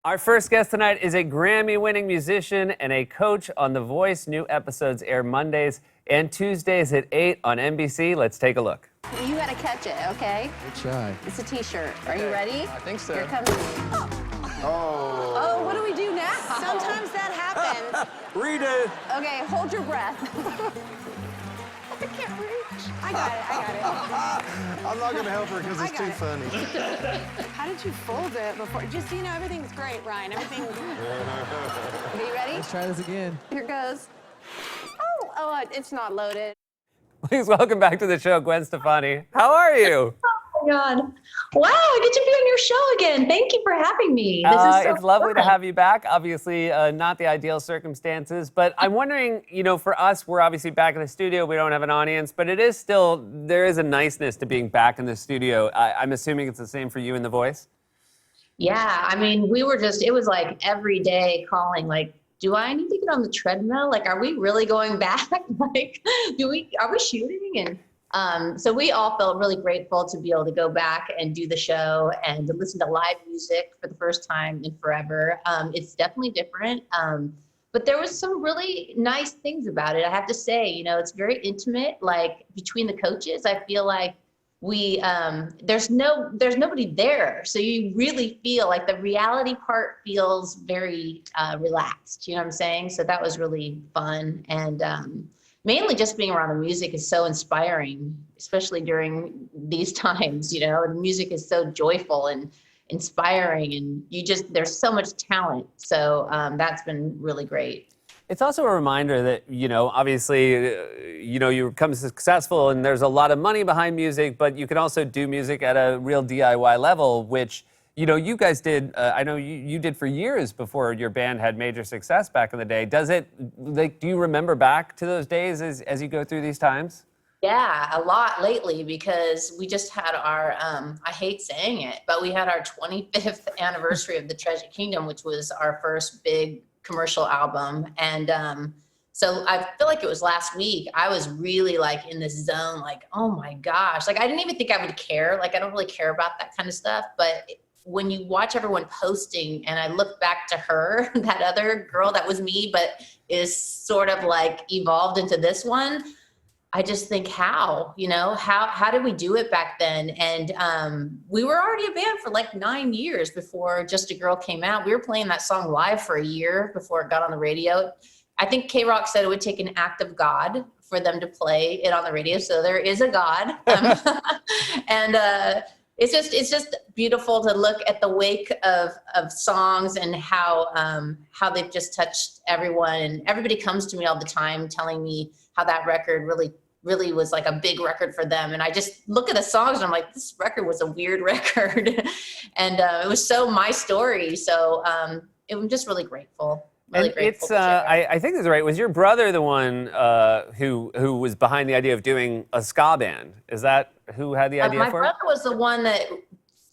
Our first guest tonight is a Grammy-winning musician and a coach on The Voice. New episodes air Mondays and Tuesdays at 8 on NBC. Let's take a look. You gotta catch it, okay? Good try. It's a t-shirt. Are you ready? I think so. Here comes. Oh, what do we do now? Sometimes that happens. Read it. Okay, hold your breath. I can't reach. I got it. I'm not gonna help her because it's I got too it. funny. How did you fold it before? Just, everything's great, Ryan. Everything. Okay, you ready? Let's try this again. Here goes. Oh, it's not loaded. Please welcome back to the show, Gwen Stefani. How are you? Oh my God. Wow, I get to be on your show again. Thank you for having me. This is so It's lovely to fun. have you back. Obviously, not the ideal circumstances, but I'm wondering, for us, we're obviously back in the studio. We don't have an audience, but there is a niceness to being back in the studio. I'm assuming it's the same for you in The Voice? Yeah, I mean, it was like every day calling, like, do I need to get on the treadmill? Like, are we really going back? Like, are we shooting? And so we all felt really grateful to be able to go back and do the show and to listen to live music for the first time in forever. It's definitely different. But there was some really nice things about it. I have to say, it's very intimate, like between the coaches. I feel like there's nobody there. So you really feel like the reality part feels very relaxed. You know what I'm saying? So that was really fun. And mainly just being around the music is so inspiring, especially during these times. The music is so joyful and inspiring, and there's so much talent. So that's been really great. It's also a reminder that, obviously, you become successful and there's a lot of money behind music, but you can also do music at a real DIY level, which, you guys did, I know you did for years before your band had major success back in the day. Do you remember back to those days as you go through these times? Yeah, a lot lately, because we just had our, I hate saying it, but we had our 25th anniversary of the Tragic Kingdom, which was our first big commercial album. And so I feel like it was last week, I was really like in this zone, like, oh my gosh, like I didn't even think I would care. Like I don't really care about that kind of stuff. But when you watch everyone posting and I look back to her, that other girl that was me, but is sort of like evolved into this one, I just think how did we do it back then? And we were already a band for like 9 years before Just a Girl came out. We were playing that song live for a year before it got on the radio. I think K-Rock said it would take an act of God for them to play it on the radio. So there is a God. And it's just beautiful to look at the wake of songs and how they've just touched everyone. And everybody comes to me all the time telling me how that record really was like a big record for them. And I just look at the songs and I'm like, this record was a weird record. And it was so my story. So I'm just really grateful. Really grateful. It's I think this is right. Was your brother the one who was behind the idea of doing a ska band? Is that who had the idea my for it? brother was the one that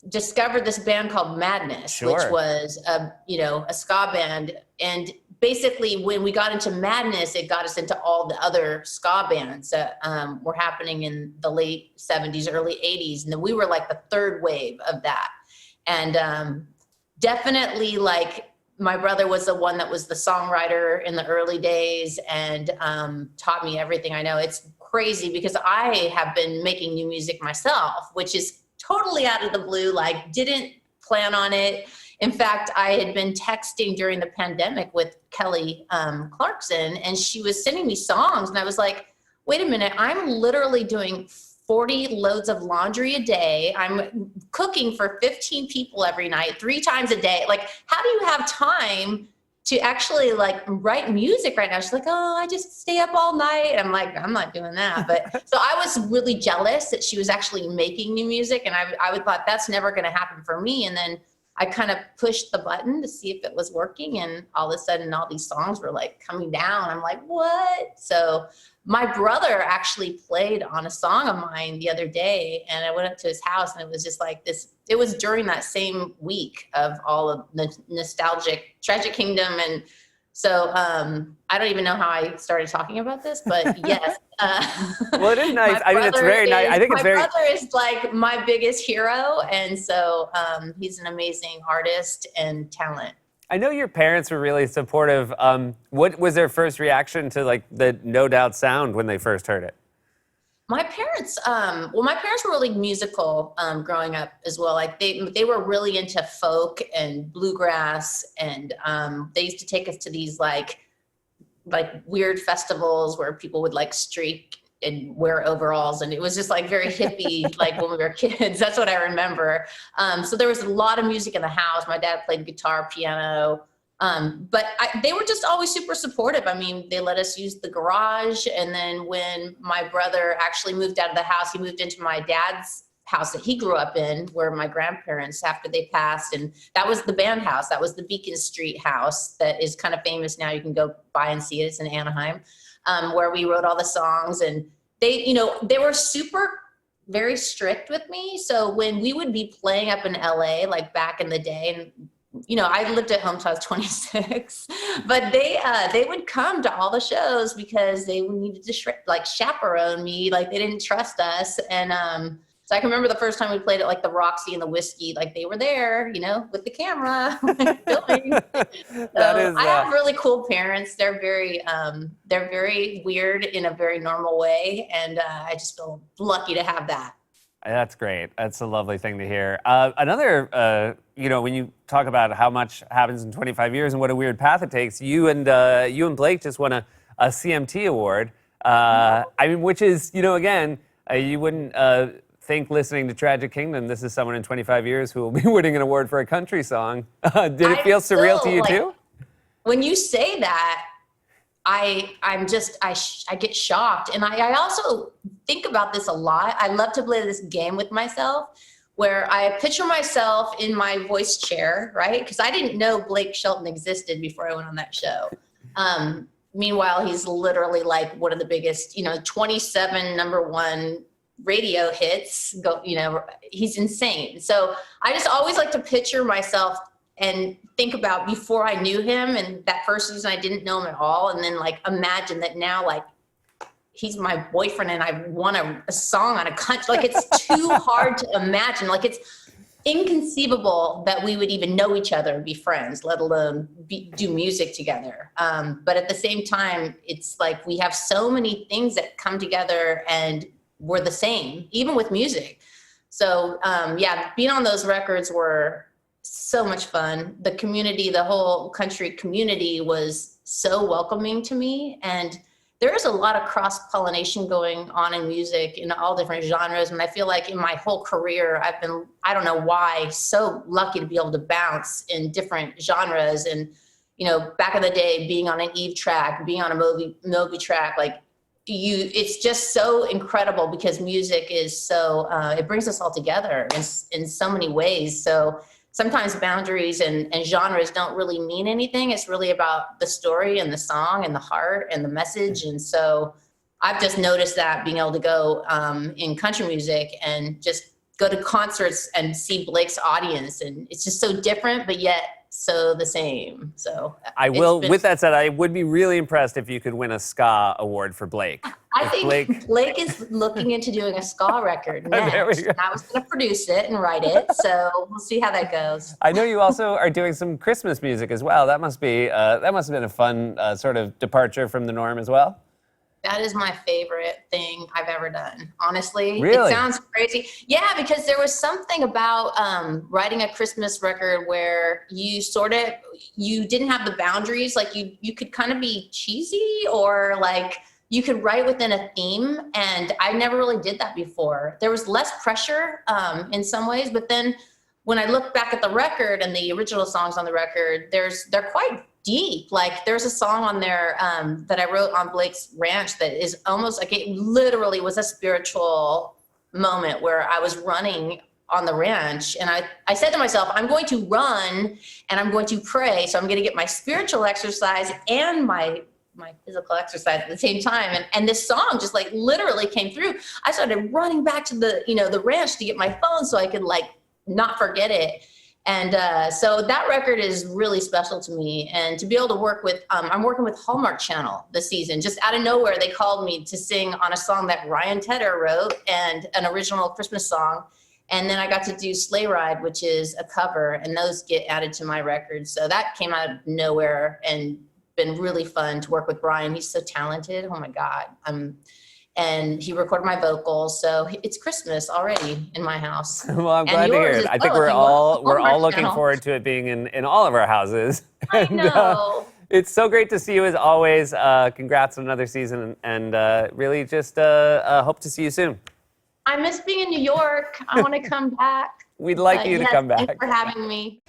discovered this band called Madness, Sure. which was a ska band. And basically when we got into Madness, it got us into all the other ska bands that were happening in the late 70s, early 80s. And then we were like the third wave of that. And definitely like my brother was the one that was the songwriter in the early days and taught me everything I know. It's crazy because I have been making new music myself, which is totally out of the blue, like didn't plan on it. In fact, I had been texting during the pandemic with Kelly Clarkson, and she was sending me songs, and I was like, wait a minute, I'm literally doing 40 loads of laundry a day. I'm cooking for 15 people every night, 3 times a day. Like, how do you have time to actually like write music right now? She's like, oh, I just stay up all night. I'm like, I'm not doing that. But so I was really jealous that she was actually making new music. And I would thought that's never going to happen for me. And then I kind of pushed the button to see if it was working. And all of a sudden, all these songs were like coming down. I'm like, what? So my brother actually played on a song of mine the other day, and I went up to his house, and it was just like this. It was during that same week of all of the nostalgic Tragic Kingdom and So I don't even know how I started talking about this, but yes. Well, it is nice. I mean, it's very nice. I think it's very. My brother is like my biggest hero, and so he's an amazing artist and talent. I know your parents were really supportive. What was their first reaction to like the No Doubt sound when they first heard it? My parents, my parents were really musical growing up as well. Like they were really into folk and bluegrass, and they used to take us to these like weird festivals where people would like streak and wear overalls, and it was just like very hippie, like when we were kids. That's what I remember. So there was a lot of music in the house. My dad played guitar, piano. But they were just always super supportive. I mean, they let us use the garage. And then when my brother actually moved out of the house, he moved into my dad's house that he grew up in, where my grandparents, after they passed, and that was the band house. That was the Beacon Street house that is kind of famous now. You can go by and see it. It's in Anaheim, where we wrote all the songs. And they were very strict with me. So when we would be playing up in LA, like back in the day, and I lived at home till I was 26, but they would come to all the shows because they needed to chaperone me. Like they didn't trust us. And so I can remember the first time we played at like the Roxy and the Whiskey, like they were there, with the camera filming. I have really cool parents. They're very weird in a very normal way. And I just feel lucky to have that. That's great. That's a lovely thing to hear. Another, when you talk about how much happens in 25 years and what a weird path it takes, you and Blake just won a CMT award. I mean, which is, again, you wouldn't think listening to Tragic Kingdom, this is someone in 25 years who will be winning an award for a country song. Did it feel surreal to you too? When you say that, I get shocked. And I also think about this a lot. I love to play this game with myself where I picture myself in my voice chair, right? Because I didn't know Blake Shelton existed before I went on that show. Meanwhile, he's literally like one of the biggest, 27 #1 radio hits. He's insane. So I just always like to picture myself and think about before I knew him and that first season I didn't know him at all. And then like imagine that now like he's my boyfriend and I won a song on a country. Like it's too hard to imagine. Like it's inconceivable that we would even know each other and be friends, let alone do music together. But at the same time, it's like we have so many things that come together and we're the same, even with music. So being on those records were so much fun. The community, the whole country community was so welcoming to me. And there is a lot of cross-pollination going on in music in all different genres. And I feel like in my whole career, I've been, I don't know why, so lucky to be able to bounce in different genres. And, back in the day, being on an Eve track, being on a Moby track, like it's just so incredible because music is so, it brings us all together in so many ways. So sometimes boundaries and genres don't really mean anything. It's really about the story and the song and the heart and the message. And so I've just noticed that being able to go in country music and just go to concerts and see Blake's audience. And it's just so different, but yet so the same. So with that said, I would be really impressed if you could win a ska award for Blake. I think Blake is looking into doing a ska record next. There we go. I was going to produce it and write it, so we'll see how that goes. I know you also are doing some Christmas music as well. That must have been a fun sort of departure from the norm as well. That is my favorite thing I've ever done, honestly. Really? It sounds crazy. Yeah, because there was something about writing a Christmas record where you didn't have the boundaries. Like you could kind of be cheesy or like you could write within a theme. And I never really did that before. There was less pressure in some ways. But then when I look back at the record and the original songs on the record, they're quite deep. Like there's a song on there that I wrote on Blake's ranch that is almost like it literally was a spiritual moment where I was running on the ranch. And I said to myself, I'm going to run and I'm going to pray. So I'm going to get my spiritual exercise and my physical exercise at the same time. And this song just like literally came through. I started running back to the ranch to get my phone so I could like not forget it. And so that record is really special to me. And to be able to work with, I'm working with Hallmark Channel this season. Just out of nowhere, they called me to sing on a song that Ryan Tedder wrote and an original Christmas song. And then I got to do Sleigh Ride, which is a cover, and those get added to my record. So that came out of nowhere and been really fun to work with Brian. He's so talented. Oh my God. And he recorded my vocals. So it's Christmas already in my house. Well, I'm And glad to hear yours it. as I think well, we're if you all want looking Hallmark forward to it being in all of our houses. I And, know. it's so great to see you as always. Congrats on another season, and really just hope to see you soon. I miss being in New York. I want to come back. We'd like But you to yes, come back. Thanks for having me.